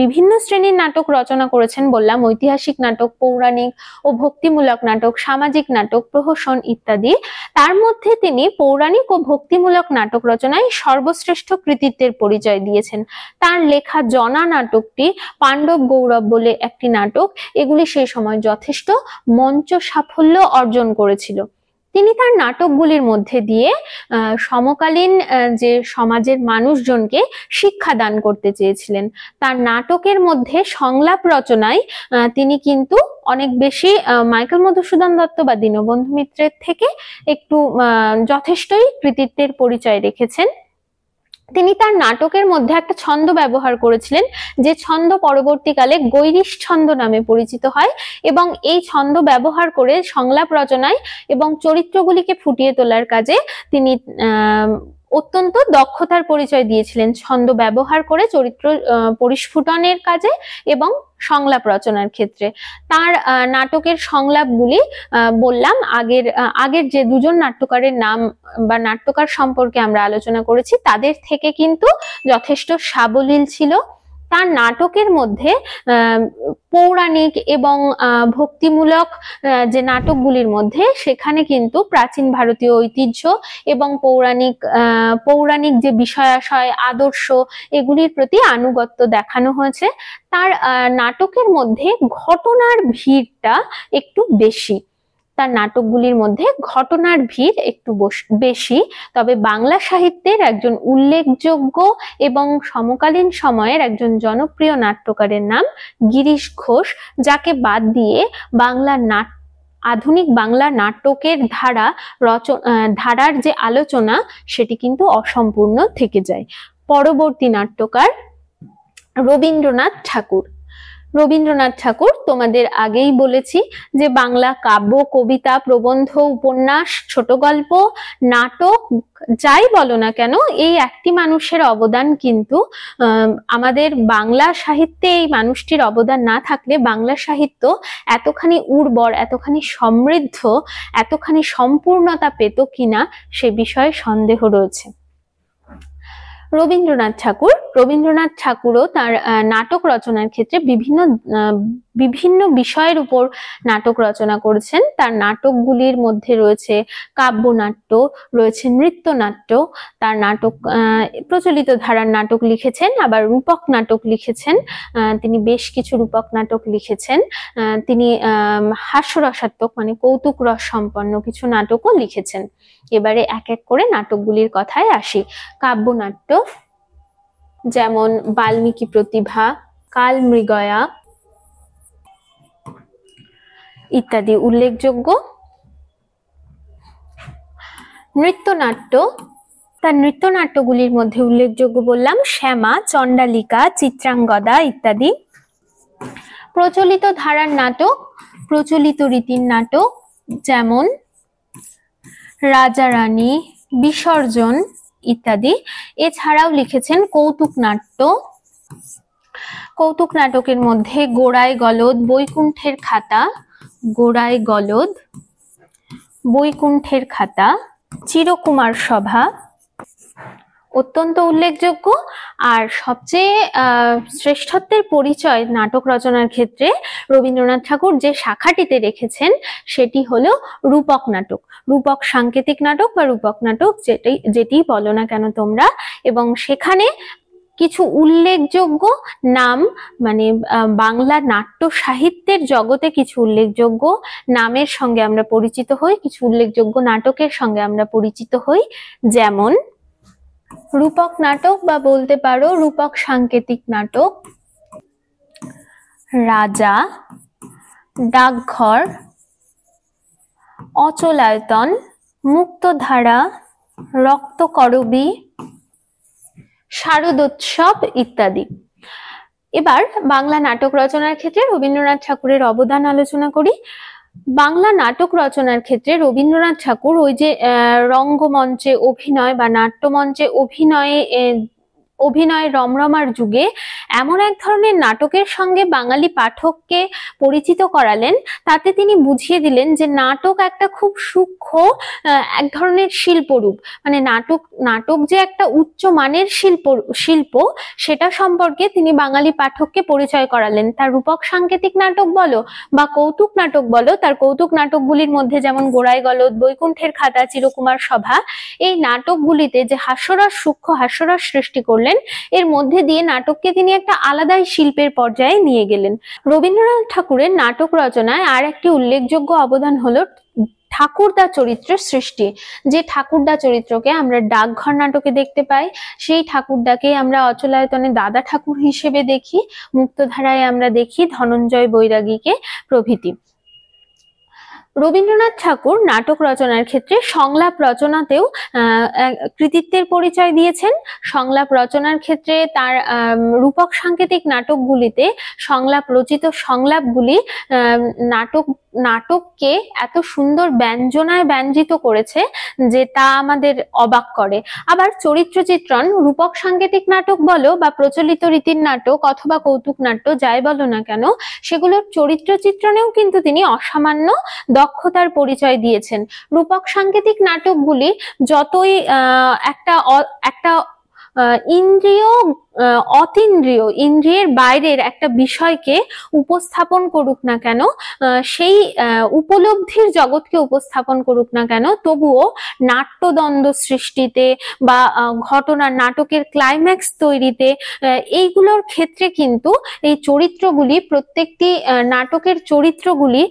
বিভিন্ন শ্রেণীর নাটক রচনা করেছেন বললাম, ঐতিহাসিক নাটক, পৌরাণিক ও ভক্তিমূলক নাটক, সামাজিক নাটক, প্রহসন ইত্যাদি, তার মধ্যে তিনি পৌরাণিক ও ভক্তিমূলক নাটক রচনায় সর্বশ্রেষ্ঠ কৃতিত্বের পরিচয় দিয়েছেন। তার লেখা জনা নাটকটি, পাণ্ডব গৌরব বলে একটি নাটক, এগুলি সেই সময় যথেষ্ট মঞ্চ সাফল্য অর্জন করেছিল। তিনি তার নাটকগুলির মধ্যে দিয়ে সমকালীন যে সমাজের মানুষজনকে শিক্ষা দান করতে চেয়েছিলেন। তার নাটকের মধ্যে সংলাপ রচনায় তিনি কিন্তু অনেক বেশি মাইকেল মধুসূদন দত্ত বা দীনবন্ধু মিত্রের থেকে একটু যথেষ্টই কৃতিত্বের পরিচয় রেখেছেন। তিনি তার নাটকের মধ্যে একটা ছন্দ ব্যবহার করেছিলেন, যে ছন্দ পরবর্তীকালে গৈরিশ ছন্দ নামে পরিচিত হয়, এবং এই ছন্দ ব্যবহার করে সংলাপ রচনায় এবং চরিত্রগুলিকে ফুটিয়ে তোলার কাজে তিনি অত্যন্ত দক্ষতার পরিচয় দিয়েছিলেন, ছন্দ ব্যবহার করে চরিত্র পরিস্ফুটনের কাজে এবং সংলাপ রচনার ক্ষেত্রে। তার নাটকের সংলাপগুলি বললাম, আগের যে দুজন নাট্যকারের নাম বা নাট্যকার সম্পর্কে আমরা আলোচনা করেছি তাদের থেকে কিন্তু যথেষ্ট সাবলীল ছিল। তার নাটকের মধ্যে পৌরাণিক এবং ভক্তিমূলক যে নাটকগুলির মধ্যে সেখানে কিন্তু প্রাচীন ভারতীয় ঐতিহ্য এবং পৌরাণিক যে বিষয়াশয়, আদর্শ, এগুলির প্রতি আনুগত্য দেখানো হয়েছে। তার নাটকের মধ্যে ঘটনার ভিড়টা একটু বেশি, তার নাটকগুলির মধ্যে ঘটনার ভিড় একটু বেশি। তবে বাংলা সাহিত্যের একজন উল্লেখযোগ্য এবং সমকালীন সময়ের একজন জনপ্রিয় নাট্যকারের নাম গিরিশ ঘোষ, যাকে বাদ দিয়ে আধুনিক বাংলা নাটকের ধারার যে আলোচনা সেটি কিন্তু অসম্পূর্ণ থেকে যায়। পরবর্তী নাট্যকার রবীন্দ্রনাথ ঠাকুর। রবীন্দ্রনাথ ঠাকুর তোমাদের আগেই বলেছি যে বাংলা কাব্য, কবিতা, প্রবন্ধ, উপন্যাস, ছোট গল্প, নাটক, যাই বলো না কেন, এই একটি মানুষের অবদান কিন্তু আমাদের বাংলা সাহিত্যে এই মানুষটির অবদান না থাকলে বাংলা সাহিত্য এতখানি উর্বর, এতখানি সমৃদ্ধ, এতখানি সম্পূর্ণতা পেত কিনা সে বিষয়ে সন্দেহ রয়েছে। রবীন্দ্রনাথ ঠাকুরও তার নাটক রচনার ক্ষেত্রে বিভিন্ন বিষয়ের উপর নাটক রচনা করেছেন। তার নাটকগুলির মধ্যে রয়েছে কাব্যনাট্য, রয়েছে নৃত্যনাট্য। তার নাটক প্রচলিত ধারার নাটক লিখেছেন, আবার রূপক নাটক লিখেছেন। তিনি বেশ কিছু রূপক নাটক লিখেছেন। তিনি হাস্যরসাত্মক মানে কৌতুক রস সম্পন্ন কিছু নাটকও লিখেছেন। এবারে এক এক করে নাটকগুলির কথায় আসি। কাব্যনাট্য যেমন বাল্মীকি প্রতিভা, কালমৃগয়া ইত্যাদি উল্লেখযোগ্য। নৃত্যনাট্য, তার নৃত্যনাট্যগুলির মধ্যে উল্লেখযোগ্য বললাম শ্যামা, চণ্ডালিকা, চিত্রাঙ্গদা ইত্যাদি। প্রচলিত ধারার নাটক, প্রচলিত রীতির নাটক যেমন রাজা রানী, বিসর্জন ইত্যাদি। এছাড়াও লিখেছেন কৌতুক নাট্য। কৌতুক নাটকের মধ্যে গোড়ায় গলদ, বৈকুণ্ঠের খাতা, গোড়ায় গলদ, বৈকুণ্ঠের খাতা, চিরকুমার সভা অত্যন্ত উল্লেখযোগ্য। আর সবচেয়ে শ্রেষ্ঠত্বের পরিচয় নাটক রচনার ক্ষেত্রে রবীন্দ্রনাথ ঠাকুর যে শাখাটিতে রেখেছেন সেটি হলো রূপক নাটক, রূপক সাংকেতিক নাটক বা রূপক নাটক, যেটি বলো না কেন তোমরা। এবং সেখানে কিছু উল্লেখযোগ্য নাম, মানে বাংলা নাট্য সাহিত্যের জগতে কিছু উল্লেখযোগ্য নামের সঙ্গে আমরা পরিচিত হই, কিছু উল্লেখযোগ্য নাটকের সঙ্গে আমরা পরিচিত হই। যেমন রূপক নাটক বা বলতে পারো রূপক সাংকেতিক নাটক রাজা, ডাকঘর, অচলায়তন, মুক্তধারা, রক্তকরবী, শারদোৎসব ইত্যাদি। এবার বাংলা নাটক রচনার ক্ষেত্রে রবীন্দ্রনাথ ঠাকুরের অবদান আলোচনা করি। বাংলা নাটক রচনার ক্ষেত্রে রবীন্দ্রনাথ ঠাকুর ওই যে রঙ্গমঞ্চে অভিনয় বা নাট্যমঞ্চে অভিনয় রমরমার যুগে এমন এক ধরনের নাটকের সঙ্গে বাঙালি পাঠককে পরিচিত করালেন, তাতে তিনি বুঝিয়ে দিলেন যে নাটক একটা খুব সূক্ষ্ম এক ধরনের শিল্পরূপ, মানে নাটক যে একটা উচ্চ মানের শিল্প সেটা সম্পর্কে তিনি বাঙালি পাঠককে পরিচয় করালেন। তার রূপক সাংকেতিক নাটক বলো বা কৌতুক নাটক বলো, তার কৌতুক নাটকগুলির মধ্যে যেমন গোড়াই গলদ, বৈকুণ্ঠের খাতা, চিরকুমার সভা, এই নাটকগুলিতে যে হাস্যরস, সূক্ষ্ম হাস্যরস সৃষ্টি করলেন, এর মধ্যে দিয়ে নাটককে তিনি একটা আলাদাই শিল্পের পর্যায়ে নিয়ে গেলেন। রবীন্দ্রনাথ ঠাকুরের নাটক রচনায় আর একটি উল্লেখযোগ্য অবদান হলো ঠাকুরদা চরিত্রের সৃষ্টি। যে ঠাকুরদা চরিত্রকে আমরা ডাকঘর নাটকে দেখতে পাই, সেই ঠাকুরদাকে আমরা অচলায়তনে দাদা ঠাকুর হিসেবে দেখি, মুক্তধারায় আমরা দেখি ধনঞ্জয় বৈরাগীকে প্রভৃতি। রবীন্দ্রনাথ ঠাকুর নাটক রচনার ক্ষেত্রে সংলাপ রচনাতেও কৃতিত্বের পরিচয় দিয়েছেন। সংলাপ রচনার ক্ষেত্রে তার রূপক সাংকেতিক নাটকগুলিতে রচিত সংলাপগুলি নাটককে এত সুন্দর ব্যঞ্জনায় ব্যঞ্জিত করেছে যে তা আমাদের অবাক করে। আবার চরিত্র চিত্রণ, রূপক সাংকেতিক নাটক বলো বা প্রচলিত রীতির নাটক অথবা কৌতুক নাট্য যাই বলো না কেন, সেগুলোর চরিত্র চিত্রণেও কিন্তু তিনি অসামান্য দক্ষতার পরিচয় দিয়েছেন। রূপক সাংকেতিক নাটকগুলি যতই একটা ইন্দ্রিয়ের বাইরের একটা বিষয়কে উপস্থাপন করুক না কেন, সেই উপলব্ধির জগৎকে উপস্থাপন করুক না কেন, তবুও নাট্যদ্বন্দ্ব সৃষ্টিতে বা নাটকের ক্লাইম্যাক্স তৈরিতে, এইগুলোর ক্ষেত্রে কিন্তু এই চরিত্রগুলি, প্রত্যেকটি নাটকের চরিত্রগুলি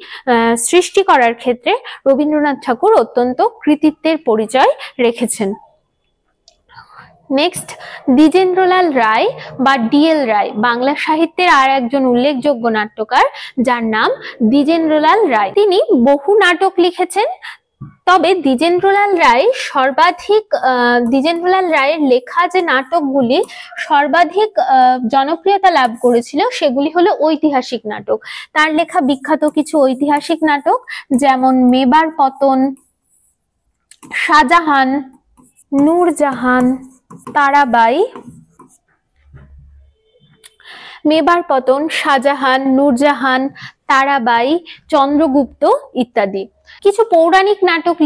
সৃষ্টি করার ক্ষেত্রে রবীন্দ্রনাথ ঠাকুর অত্যন্ত কৃতিত্বের পরিচয় রেখেছেন। নেক্সট, দ্বিজেন্দ্রলাল রায় বা ডিএল রায়, বাংলা সাহিত্যের আর একজন উল্লেখযোগ্য নাট্যকার যার নাম দ্বিজেন্দ্রলাল রায়। তিনি বহু নাটক লিখেছেন, তবে দ্বিজেন্দ্রলাল রায়ের লেখা যে নাটকগুলি সর্বাধিক জনপ্রিয়তা লাভ করেছিল সেগুলি হলো ঐতিহাসিক নাটক। তার লেখা বিখ্যাত কিছু ঐতিহাসিক নাটক যেমন মেবার পতন, শাহজাহান, নূরজাহান, তারাবাই, মেবার পতন, শাহজাহান, নূরজাহান, তারাবাই, চন্দ্রগুপ্ত ইত্যাদি। কিছু পৌরাণিক নাটক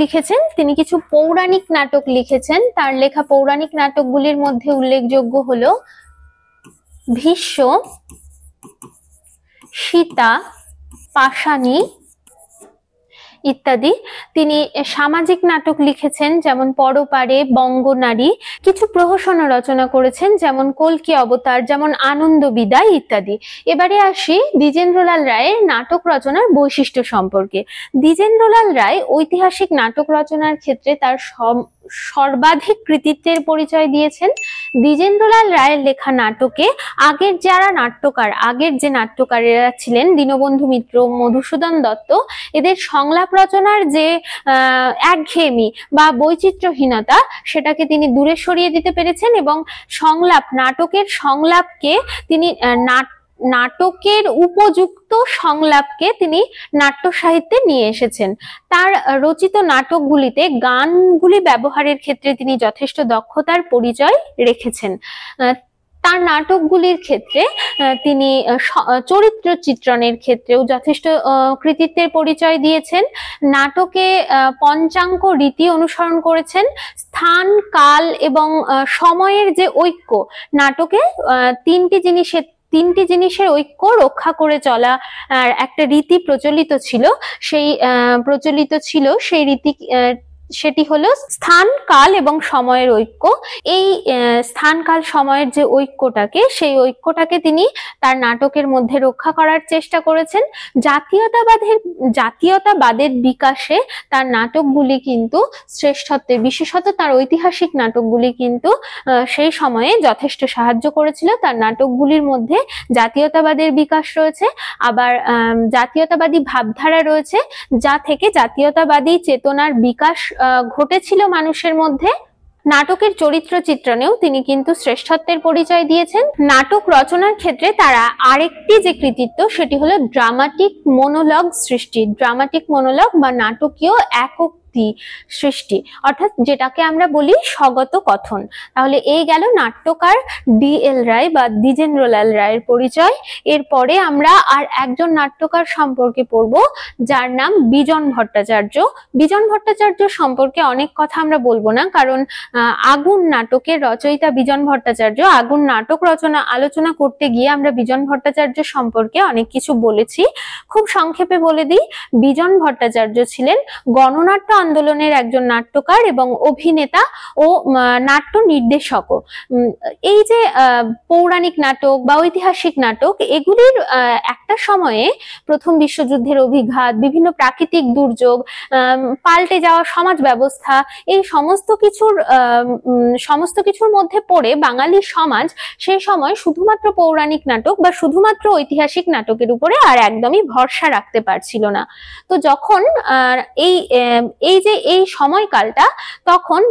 লিখেছেন। তার লেখা পৌরাণিক নাটকগুলির মধ্যে উল্লেখযোগ্য হলো ভীষ্ম, সীতা, পাষাণী ইত্যাদি। তিনি সামাজিক নাটক লিখেছেন যেমন পরপারে, বঙ্গনারী। কিছু প্রহসন রচনা করেছেন যেমন কল্কি অবতার, যেমন আনন্দ বিদায় ইত্যাদি। এবারে আসি দ্বিজেন্দ্রলাল রায়ের নাটক রচনার বৈশিষ্ট্য সম্পর্কে। দ্বিজেন্দ্রলাল রায় ঐতিহাসিক নাটক রচনার ক্ষেত্রে তার সর্বাধিক কৃতিত্বের পরিচয় দিয়েছেন। দ্বিজেন্দ্রলাল রায়ের লেখা নাটকে আগের যে নাট্যকারেরা ছিলেন, দীনবন্ধু মিত্র, মধুসূদন দত্ত, এদের সংলাপ রচনার যে একঘেয়েমি বা বৈচিত্র্যহীনতা সেটাকে তিনি দূরে সরিয়ে দিতে পেরেছেন এবং নাটকের সংলাপকে তিনি নাটকের উপযুক্ত সংলাপকে তিনি নাট্য সাহিত্যে নিয়ে এসেছেন। তার রচিত নাটকগুলিতে গানগুলি ব্যবহারের ক্ষেত্রে তিনি যথেষ্ট দক্ষতার পরিচয় রেখেছেন। তার নাটকগুলির ক্ষেত্রে তিনি চরিত্র চিত্রণের ক্ষেত্রেও যথেষ্ট কৃতিত্বের পরিচয় দিয়েছেন। নাটকে পঞ্চাঙ্গ রীতি অনুসরণ করেছেন। স্থান, কাল এবং সময়ের যে ঐক্য, নাটকে তিনটি জিনিসের ঐক্য রক্ষা করে চলা একটা রীতি প্রচলিত ছিল, সেই রীতি সেটি হলো স্থান, কাল এবং সময়ের ঐক্য। এই স্থান, কাল, সময়ের যে সেই ঐক্যটাকে তিনি তার নাটকের মধ্যে রক্ষা করার চেষ্টা করেছেন। জাতীয়তাবাদের বিকাশে তার নাটকগুলি কিন্তু শ্রেষ্ঠত্বে, বিশেষত তার ঐতিহাসিক নাটকগুলি কিন্তু সেই সময়ে যথেষ্ট সাহায্য করেছিল। তার নাটকগুলির মধ্যে জাতীয়তাবাদের বিকাশ রয়েছে, আবার জাতীয়তাবাদী ভাবধারা রয়েছে, যা থেকে জাতীয়তাবাদী চেতনার বিকাশ ঘটেছিল মানুষের মধ্যে। নাটকের চরিত্র চিত্রণেও তিনি কিন্তু শ্রেষ্ঠত্বের পরিচয় দিয়েছেন। নাটক রচনার ক্ষেত্রে তারা আরেকটি যে কৃতিত্ব সেটি হলো ড্রামাটিক মোনোলগ সৃষ্টি, ড্রামাটিক মোনোলগ বা নাটকীয় একক সৃষ্টি, অর্থাৎ যেটাকে আমরা বলি স্বগত কথন। তাহলে এই গেল নাট্যকার DL রায় বা দ্বিজেন্দ্রলাল রায়ের পরিচয়। এরপরে আমরা আর একজন নাট্যকার সম্পর্কে পড়ব যার নাম বিজন ভট্টাচার্য। বিজন ভট্টাচার্য সম্পর্কে অনেক কথা আমরা বলবো না, কারণ আগুন নাটকের রচয়িতা বিজন ভট্টাচার্য। আগুন নাটক আলোচনা করতে গিয়ে আমরা বিজন ভট্টাচার্য সম্পর্কে অনেক কিছু বলেছি। খুব সংক্ষেপে বলে দিই, বিজন ভট্টাচার্য ছিলেন গণনাট্য আন্দোলনের একজন নাট্যকার এবং অভিনেতা ও নাট্য নির্দেশকও। এই যে পৌরাণিক নাটক বা ঐতিহাসিক নাটক, এগুলির একটা সময়ে প্রথম বিশ্বযুদ্ধের অভিঘাত, বিভিন্ন প্রাকৃতিক দুর্যোগ, পাল্টে যাওয়া সমাজ ব্যবস্থা, এই সমস্ত কিছুর মধ্যে পড়ে বাঙালি সমাজ সেই সময় শুধুমাত্র পৌরাণিক নাটক বা শুধুমাত্র ঐতিহাসিক নাটকের উপরে আর একদমই ভরসা রাখতে পারছিল না। তো যখন এই সময়কালটা, তখন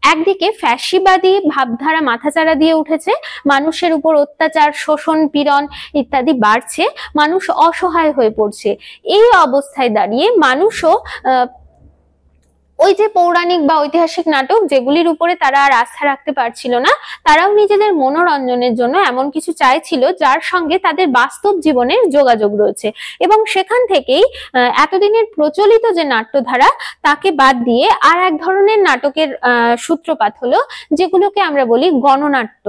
একদিকে ফ্যাসিবাদী ভাবধারা মাথাচাড়া দিয়ে উঠেছে, মানুষের উপর অত্যাচার, শোষণ, পীড়ন ইত্যাদি বাড়ছে, মানুষ অসহায় হয়ে পড়ছে। এই অবস্থায় দাঁড়িয়ে মানুষও ওই যে পৌরাণিক বা ঐতিহাসিক নাটক যেগুলির উপরে তারা আর আস্থা রাখতে পারছিল না, তারাও নিজেদের মনোরঞ্জনের জন্য এমন কিছু চাইছিল যার সঙ্গে তাদের বাস্তব জীবনের যোগাযোগ রয়েছে। এবং সেখান থেকেই এতদিনের প্রচলিত যে নাট্যধারা তাকে বাদ দিয়ে আর এক ধরনের নাটকের সূত্রপাত হলো, যেগুলোকে আমরা বলি গণনাট্য।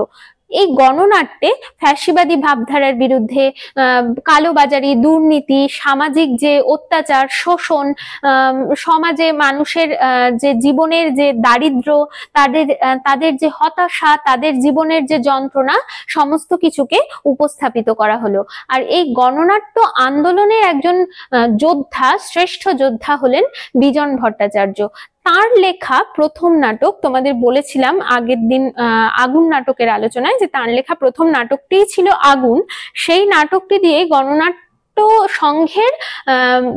এই গণনাট্যে ফ্যাসিবাদী ভাবধারার বিরুদ্ধে কালোবাজারি, দুর্নীতি, সামাজিক যে অত্যাচার, শোষণ, সমাজে মানুষের যে জীবনের যে দারিদ্র্য, তাদের যে হতাশা, তাদের জীবনের যে যন্ত্রণা, সমস্ত কিছুকে উপস্থাপিত করা হলো। আর এই গণনাট্য আন্দোলনের একজন যোদ্ধা, শ্রেষ্ঠ যোদ্ধা হলেন বিজন ভট্টাচার্য। তার লেখা প্রথম নাটক, তোমাদের বলেছিলাম আগের দিন আগুন নাটকের আলোচনায় যে তার লেখা প্রথম নাটকটিই ছিল আগুন। সেই নাটকটি দিয়ে গণনাট্য সংঘের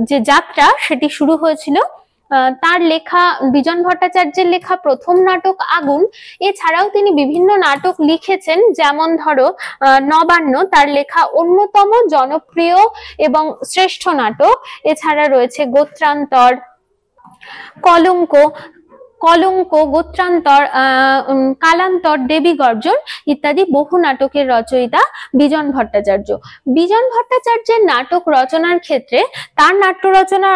যে যাত্রা সেটি শুরু হয়েছিল। তার লেখা, বিজন ভট্টাচার্যের লেখা প্রথম নাটক আগুন। এছাড়াও তিনি বিভিন্ন নাটক লিখেছেন, যেমন ধরো নবান্ন তার লেখা অন্যতম জনপ্রিয় এবং শ্রেষ্ঠ নাটক। এছাড়া রয়েছে গোত্রান্তর, কলঙ্ক, গোত্রান্তর, কালান্তর, দেবী গর্জন ইত্যাদি বহু নাটকের রচয়িতা বিজন ভট্টাচার্য। বিজন ভট্টাচার্যের নাটক রচনার ক্ষেত্রে তার নাট্য রচনার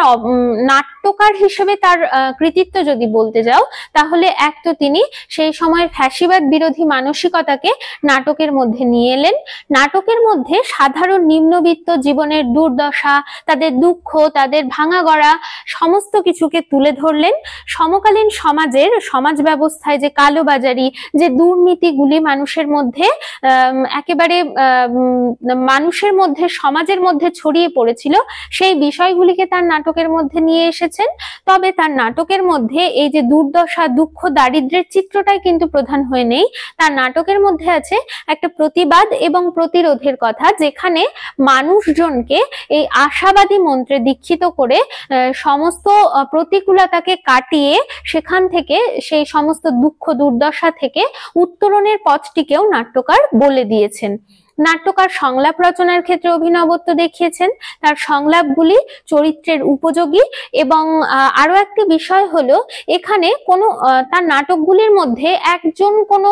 নাট্যকার হিসেবে তার কৃতিত্ব যদি বলতে যাও, তাহলে এক তো তিনি সেই সময়ের ফ্যাসিবাদ বিরোধী মানসিকতাকে নাটকের মধ্যে নিয়ে এলেন। নাটকের মধ্যে সাধারণ নিম্নবিত্ত জীবনের দুর্দশা, তাদের দুঃখ, তাদের ভাঙা গড়া সমস্ত কিছুকে তুলে ধরলেন। সমকালীন সমাজ ব্যবস্থায় যে কালোবাজারি, যে দুর্নীতিগুলি মানুষের মধ্যে একেবারে মানুষের মধ্যে, সমাজের মধ্যে ছড়িয়ে পড়েছিল, সেই বিষয়গুলিকে তার নাটকের মধ্যে নিয়ে এসেছেন। তবে তার নাটকের মধ্যে এই যে দুর্দশা, দুঃখ, দারিদ্র্যের চিত্রটাই কিন্তু প্রধান হয়ে নেই। তার নাটকের মধ্যে আছে একটা প্রতিবাদ এবং প্রতিরোধের কথা, যেখানে মানুষজনকে এই আশাবাদী মন্ত্রে দীক্ষিত করে সমস্ত প্রতিকূলতাকে কাটিয়ে সেখান থেকে, সেই সমস্ত দুঃখ দুর্দশা থেকে উত্তরণের পথটিকেও নাট্যকার বলে দিয়েছেন। নাট্যকার সংলাপ রচনার ক্ষেত্রে অভিনবত্ব দেখিয়েছেন। তার সংলাপগুলি চরিত্রের উপযোগী এবং আরো একটি বিষয় হলো, এখানে তার নাটকগুলির মধ্যে একজন কোনো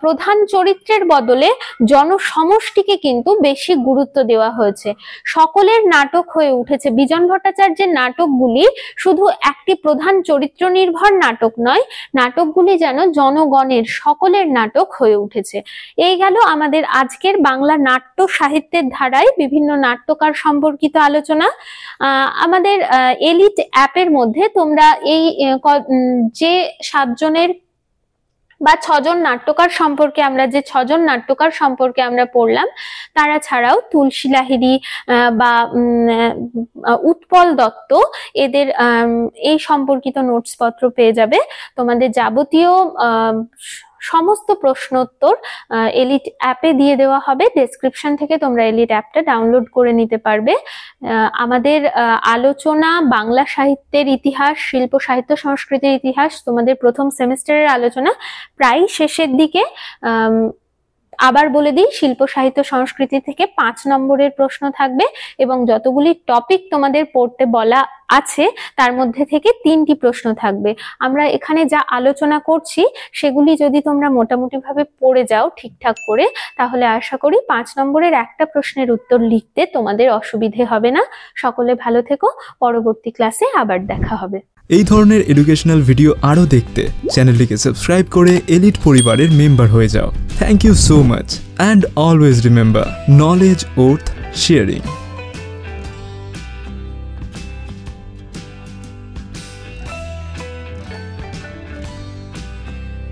প্রধান চরিত্রের বদলে জনসমষ্টিকে কিন্তু বেশি গুরুত্ব দেওয়া হয়েছে। সকলের নাটক হয়ে উঠেছে। বিজন ভট্টাচার্যের নাটকগুলি শুধু একটি প্রধান চরিত্র নির্ভর নাটক নয়, নাটকগুলি যেন জনগণের, সকলের নাটক হয়ে উঠেছে। এই গেল আমাদের আজকের বাংলা নাট্য সাহিত্যের ধারায় বিভিন্ন নাট্যকার সম্পর্কিত আলোচনা। আমাদের এলিট অ্যাপের মধ্যে তোমরা এই যে 7 জনের বা 6 জন নাট্যকার সম্পর্কে আমরা পড়লাম, তারা ছাড়াও তুলসী লাহিড়ী বা উৎপল দত্ত, এদের এই সম্পর্কিত নোটস পত্র পেয়ে যাবে। তোমাদের যাবতীয় সমস্ত প্রশ্নোত্তর এলিট অ্যাপে দিয়ে দেওয়া হবে। ডেসক্রিপশন থেকে তোমরা এলিট অ্যাপটা ডাউনলোড করে নিতে পারবে। আমাদের আলোচনা বাংলা সাহিত্যের ইতিহাস, শিল্প সাহিত্য সংস্কৃতির ইতিহাস, তোমাদের প্রথম সেমিস্টারের আলোচনা প্রায় শেষের দিকে। আবার বলে দিই, শিল্প সাহিত্য সংস্কৃতি থেকে 5 নম্বরের প্রশ্ন থাকবে এবং যতগুলি টপিক তোমাদের পড়তে বলা আছে তার মধ্যে থেকে 3টি প্রশ্ন থাকবে। আমরা এখানে যা আলোচনা করছি সেগুলি যদি তোমরা মোটামুটি ভাবে পড়ে যাও ঠিকঠাক করে, তাহলে আশা করি 5 নম্বরের একটা প্রশ্নের উত্তর লিখতে তোমাদের অসুবিধে হবে না। সকলে ভালো থেকো, পরবর্তী ক্লাসে আবার দেখা হবে। এই ধরনের এডুকেশনাল ভিডিও আরও দেখতে চ্যানেলটিকে সাবস্ক্রাইব করে এলিট পরিবারের মেম্বার হয়ে যাও। Thank you so much and always remember, knowledge worth sharing.